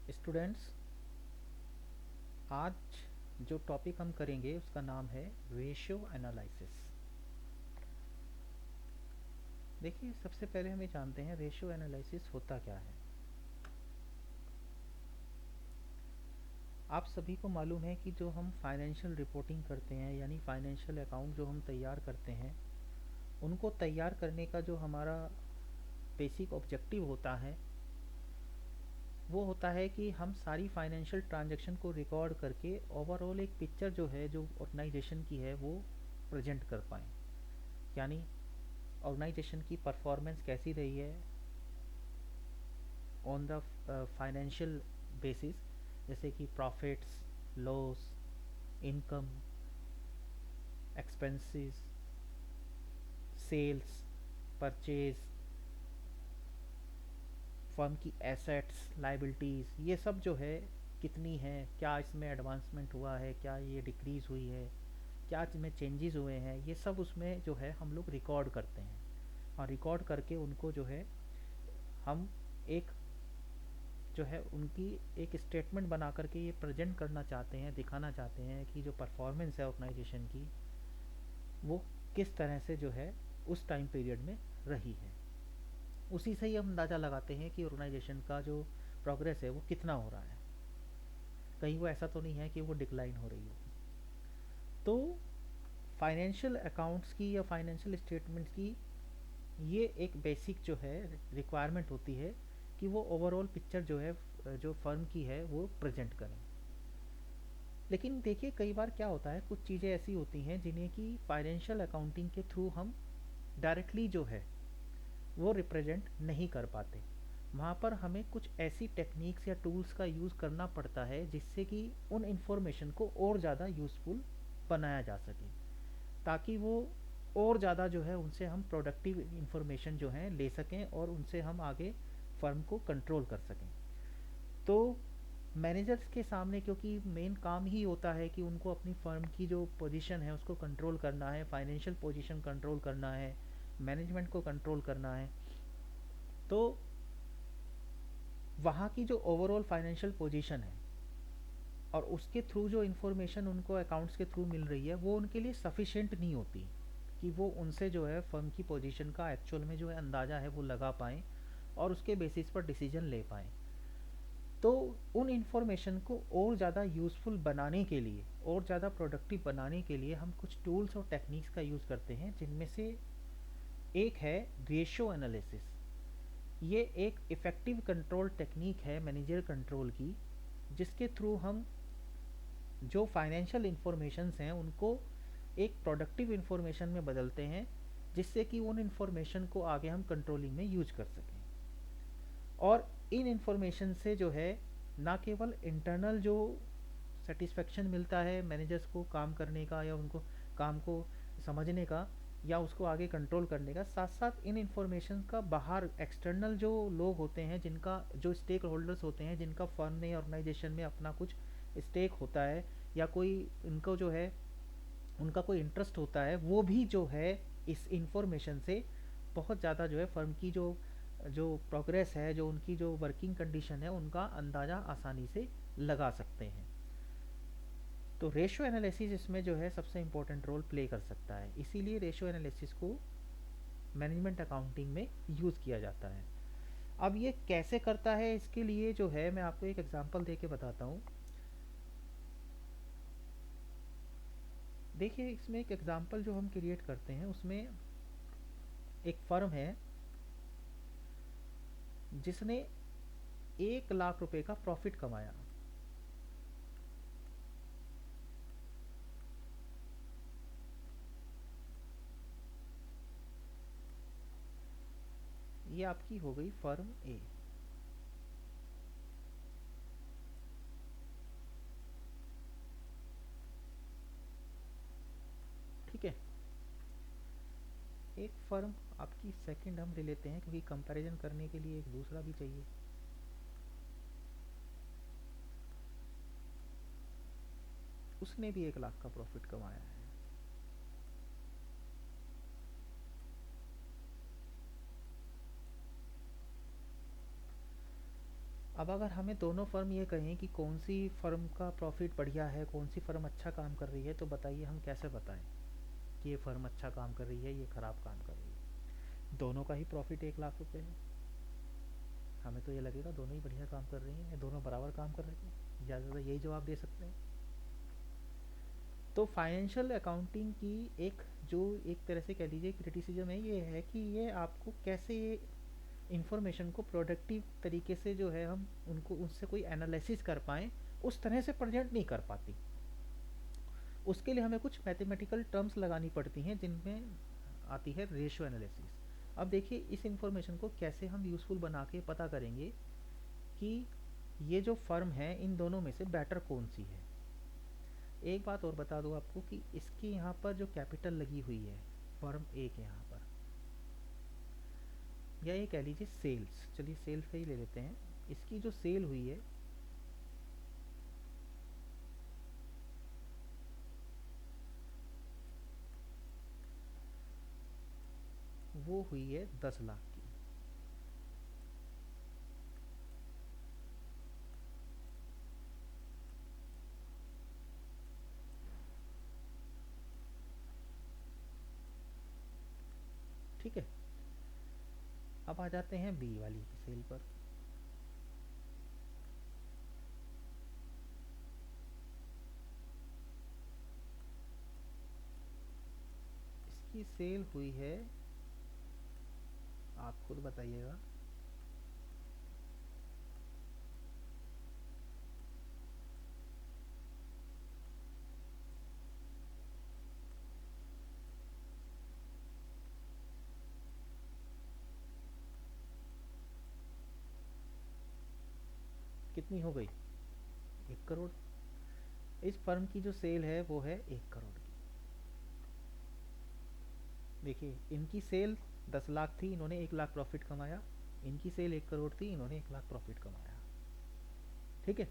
Students, आज जो topic हम करेंगे उसका नाम है रेशियो एनालिसिस। देखिए, सबसे पहले हमें जानते हैं रेशियो एनालिसिस होता क्या है। आप सभी को मालूम है कि जो हम फाइनेंशियल रिपोर्टिंग करते हैं यानी फाइनेंशियल अकाउंट जो हम तैयार करते हैं, उनको तैयार करने का जो हमारा बेसिक ऑब्जेक्टिव होता है वो होता है कि हम सारी फाइनेंशियल ट्रांजैक्शन को रिकॉर्ड करके ओवरऑल एक पिक्चर जो है जो ऑर्गेनाइजेशन की है वो प्रेजेंट कर पाएँ। यानी ऑर्गेनाइजेशन की परफॉर्मेंस कैसी रही है ऑन द फाइनेंशियल बेसिस, जैसे कि profits, loss, income, expenses, sales, purchase, firm की एसेट्स, लाइबिलिटीज़, ये सब जो है कितनी है, क्या इसमें एडवांसमेंट हुआ है, क्या ये डिक्रीज़ हुई है, क्या इसमें चेंजेस हुए हैं, ये सब उसमें जो है हम लोग रिकॉर्ड करते हैं। और रिकॉर्ड करके उनको जो है हम एक जो है उनकी एक स्टेटमेंट बना करके ये प्रेजेंट करना चाहते हैं, दिखाना चाहते हैं कि जो परफॉर्मेंस है ऑर्गेनाइजेशन की वो किस तरह से जो है उस टाइम पीरियड में रही है। उसी से ही हम अंदाज़ा लगाते हैं कि ऑर्गेनाइजेशन का जो प्रोग्रेस है वो कितना हो रहा है, कहीं वो ऐसा तो नहीं है कि वो डिक्लाइन हो रही हो। तो फाइनेंशियल अकाउंट्स की या फाइनेंशियल स्टेटमेंट्स की ये एक बेसिक जो है रिक्वायरमेंट होती है कि वो ओवरऑल पिक्चर जो है जो फर्म की है वो प्रेजेंट करें। लेकिन देखिए, कई बार क्या होता है, कुछ चीज़ें ऐसी होती हैं जिन्हें कि फाइनेंशियल अकाउंटिंग के थ्रू हम डायरेक्टली जो है वो रिप्रेजेंट नहीं कर पाते। वहाँ पर हमें कुछ ऐसी टेक्निक्स या टूल्स का यूज़ करना पड़ता है जिससे कि उन इंफॉर्मेशन को और ज़्यादा यूज़फुल बनाया जा सके, ताकि वो और ज़्यादा जो है उनसे हम प्रोडक्टिव इंफॉर्मेशन जो है ले सकें और उनसे हम आगे फर्म को कंट्रोल कर सकें। तो मैनेजर्स के सामने, क्योंकि मेन काम ही होता है कि उनको अपनी फर्म की जो पोजीशन है उसको कंट्रोल करना है, फाइनेंशियल पोजीशन कंट्रोल करना है, मैनेजमेंट को कंट्रोल करना है। तो वहाँ की जो ओवरऑल फाइनेंशियल पोजीशन है और उसके थ्रू जो इन्फॉर्मेशन उनको अकाउंट्स के थ्रू मिल रही है वो उनके लिए सफिशेंट नहीं होती कि वो उनसे जो है फर्म की पोजीशन का एक्चुअल में जो है अंदाज़ा है वो लगा पाएँ और उसके बेसिस पर डिसीजन ले पाएँ। तो उन इंफॉर्मेशन को और ज़्यादा यूज़फुल बनाने के लिए और ज़्यादा प्रोडक्टिव बनाने के लिए हम कुछ टूल्स और टेक्निक्स का यूज़ करते हैं, जिनमें से एक है रेशियो एनालिसिस। ये एक इफ़ेक्टिव कंट्रोल टेक्निक है मैनेजर कंट्रोल की, जिसके थ्रू हम जो फाइनेंशियल इंफॉर्मेशंस हैं उनको एक प्रोडक्टिव इंफॉर्मेशन में बदलते हैं, जिससे कि उन इंफॉर्मेशन को आगे हम कंट्रोलिंग में यूज कर सकें। और इन इंफॉर्मेशन से जो है ना केवल इंटरनल जो सेटिस्फेक्शन मिलता है मैनेजर्स को काम करने का या उनको काम को समझने का या उसको आगे कंट्रोल करने का, साथ साथ इन इंफॉर्मेशन का बाहर एक्सटर्नल जो लोग होते हैं, जिनका जो स्टेक होल्डर्स होते हैं, जिनका फर्म में ऑर्गेनाइजेशन में अपना कुछ स्टेक होता है या कोई इनको जो है उनका कोई इंटरेस्ट होता है, वो भी जो है इस इंफॉर्मेशन से बहुत ज़्यादा जो है फर्म की जो जो प्रोग्रेस है, जो उनकी जो वर्किंग कंडीशन है, उनका अंदाज़ा आसानी से लगा सकते हैं। तो रेशियो एनालिसिस इसमें जो है सबसे इम्पोर्टेंट रोल प्ले कर सकता है, इसीलिए रेशियो एनालिसिस को मैनेजमेंट अकाउंटिंग में यूज़ किया जाता है। अब ये कैसे करता है, इसके लिए जो है मैं आपको एक एग्जांपल दे के बताता हूँ। देखिए, इसमें एक एग्जांपल जो हम क्रिएट करते हैं उसमें एक फर्म है जिसने 1 लाख रुपए का प्रॉफिट कमाया। ये आपकी हो गई फर्म ए। ठीक है, एक फर्म आपकी सेकंड हम ले लेते हैं, क्योंकि कंपैरिजन करने के लिए एक दूसरा भी चाहिए। उसने भी 1 लाख का प्रॉफिट कमाया है। अब अगर हमें दोनों फर्म ये कहें कि कौन सी फर्म का प्रॉफिट बढ़िया है, कौन सी फर्म अच्छा काम कर रही है, तो बताइए हम कैसे बताएं कि ये फर्म अच्छा काम कर रही है, ये खराब काम कर रही है। दोनों का ही प्रॉफिट 1 लाख रुपए है, हमें तो ये लगेगा दोनों ही बढ़िया काम कर रही हैं या दोनों बराबर काम कर रही हैं, ज़्यादा यही जवाब दे सकते हैं। तो फाइनेंशियल अकाउंटिंग की एक जो एक तरह से कह लीजिए क्रिटिसिज्म है, ये है कि ये आपको कैसे इंफॉर्मेशन को प्रोडक्टिव तरीके से जो है हम उनको उससे कोई एनालिसिस कर पाएँ, उस तरह से प्रेजेंट नहीं कर पाती। उसके लिए हमें कुछ मैथमेटिकल टर्म्स लगानी पड़ती हैं, जिनमें आती है रेशियो एनालिसिस। अब देखिए इस इंफॉर्मेशन को कैसे हम यूज़फुल बना के पता करेंगे कि ये जो फर्म है इन दोनों में से बेटर कौन सी है। एक बात और बता दूं आपको कि इसकी यहाँ पर जो कैपिटल लगी हुई है फर्म ए के यहाँ पर, या ये कह लीजिए सेल्स, चलिए सेल्स का ही ले लेते हैं। इसकी जो सेल हुई है वो हुई है 10 लाख की। ठीक है, अब आ जाते हैं बी वाली की सेल पर। इसकी सेल हुई है, आप खुद बताइएगा, कितनी हो गई, 1 करोड़। इस फर्म की जो सेल है वो है 1 करोड़ की। देखिए इनकी सेल 10 लाख थी, इन्होंने 1 लाख प्रॉफिट कमाया। इनकी सेल 1 करोड़ थी, इन्होंने 1 लाख प्रॉफिट कमाया। ठीक है,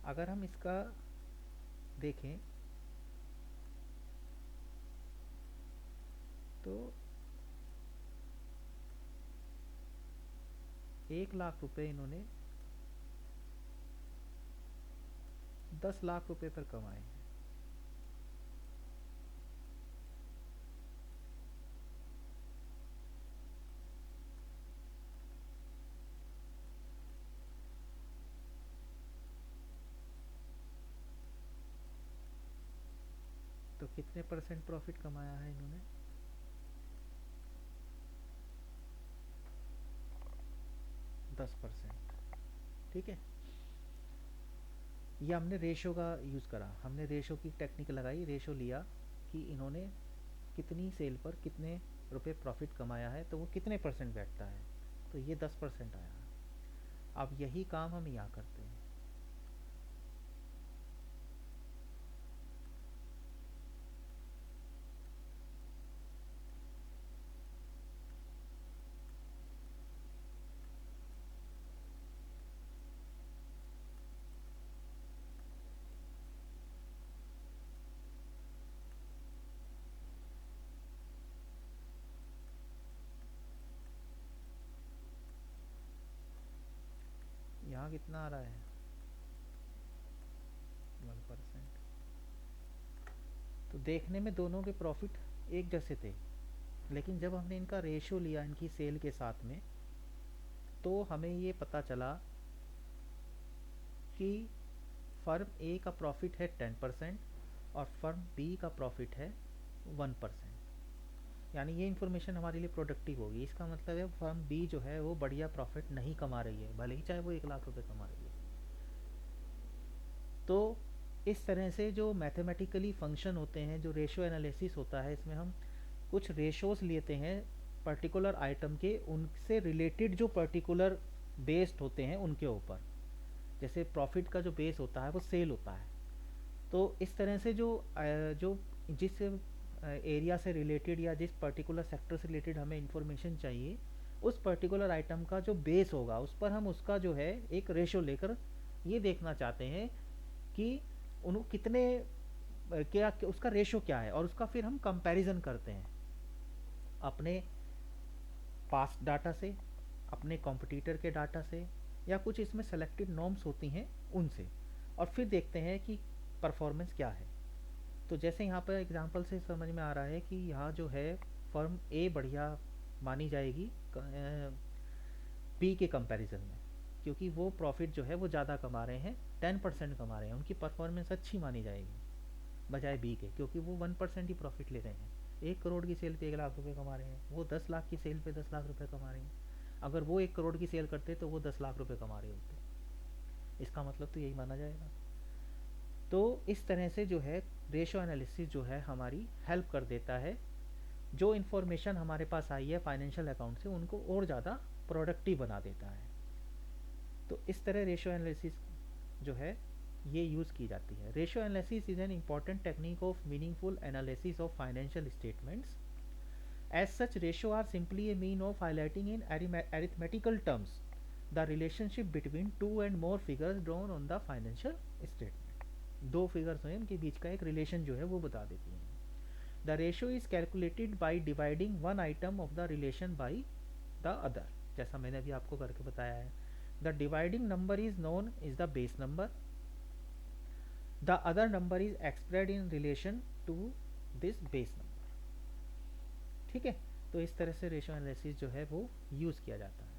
अगर हम इसका देखें तो 1 लाख रुपए इन्होंने 10 लाख रुपए पर कमाए हैं। तो कितने परसेंट प्रॉफिट कमाया है इन्होंने, 10%। ठीक है, ये हमने रेशो का यूज़ करा, हमने रेशो की टेक्निक लगाई, रेशो लिया कि इन्होंने कितनी सेल पर कितने रुपए प्रॉफिट कमाया है, तो वो कितने परसेंट बैठता है, तो ये 10% आया। अब यही काम हम यहाँ करते हैं। यहाँ कितना आ रहा है, 1%। तो देखने में दोनों के प्रॉफिट एक जैसे थे, लेकिन जब हमने इनका रेशो लिया इनकी सेल के साथ में, तो हमें ये पता चला कि फर्म ए का प्रॉफिट है 10% और फर्म बी का प्रॉफिट है 1%। यानी ये इन्फॉर्मेशन हमारे लिए प्रोडक्टिव होगी। इसका मतलब है फर्म बी जो है वो बढ़िया प्रॉफिट नहीं कमा रही है, भले ही चाहे वो 1 लाख रुपए कमा रही है। तो इस तरह से जो मैथमेटिकली फंक्शन होते हैं, जो रेशो एनालिसिस होता है, इसमें हम कुछ रेशोस लेते हैं पर्टिकुलर आइटम के, उनसे रिलेटेड जो पर्टिकुलर बेस्ड होते हैं उनके ऊपर। जैसे प्रॉफिट का जो बेस होता है वो सेल होता है। तो इस तरह से जो जिस एरिया से रिलेटेड या जिस पर्टिकुलर सेक्टर से रिलेटेड हमें इंफॉर्मेशन चाहिए, उस पर्टिकुलर आइटम का जो बेस होगा उस पर हम उसका जो है एक रेशो लेकर ये देखना चाहते हैं कि उन कितने क्या उसका रेशो क्या है, और उसका फिर हम कंपैरिजन करते हैं अपने पास्ट डाटा से, अपने कॉम्पिटिटर के डाटा से, या कुछ इसमें सेलेक्टेड नॉर्म्स होती हैं उनसे, और फिर देखते हैं कि परफॉर्मेंस क्या है। तो जैसे यहाँ पर एग्जांपल से समझ में आ रहा है कि यहाँ जो है फर्म ए बढ़िया मानी जाएगी बी के कंपैरिजन में, क्योंकि वो प्रॉफिट जो है वो ज़्यादा कमा रहे हैं, 10% कमा रहे हैं, उनकी परफॉर्मेंस अच्छी मानी जाएगी बजाय बी के, क्योंकि वो 1% ही प्रॉफिट ले रहे हैं। 1 करोड़ की सेल पे 1 लाख रुपए कमा रहे हैं, वो 10 लाख की सेल पे 10 लाख रुपए कमा रहे हैं। अगर वो 1 करोड़ की सेल करते तो वो 10 लाख रुपए कमा रहे होते। इसका मतलब तो यही माना जाएगा। तो इस तरह से जो है रेशो एनालिसिस जो है हमारी हेल्प कर देता है, जो इन्फॉर्मेशन हमारे पास आई है फाइनेंशियल अकाउंट से उनको और ज़्यादा प्रोडक्टिव बना देता है। तो इस तरह रेशो एनालिसिस जो है ये यूज़ की जाती है। Ratio analysis is an important technique of meaningful analysis of financial statements. As such ratio are simply a mean of highlighting in arithmetical terms the relationship between two and more figures drawn on the financial statement। दो figures हैं उनके बीच का एक relation जो है वो बता देती हैं। The ratio is calculated by dividing one item of the relation by the other, जैसा मैंने अभी आपको करके बताया है। The dividing number is known is the base number, the other number is expressed in relation to this base number. ठीक है, तो इस तरह से रेशो एनालिसिस जो है वो यूज़ किया जाता है।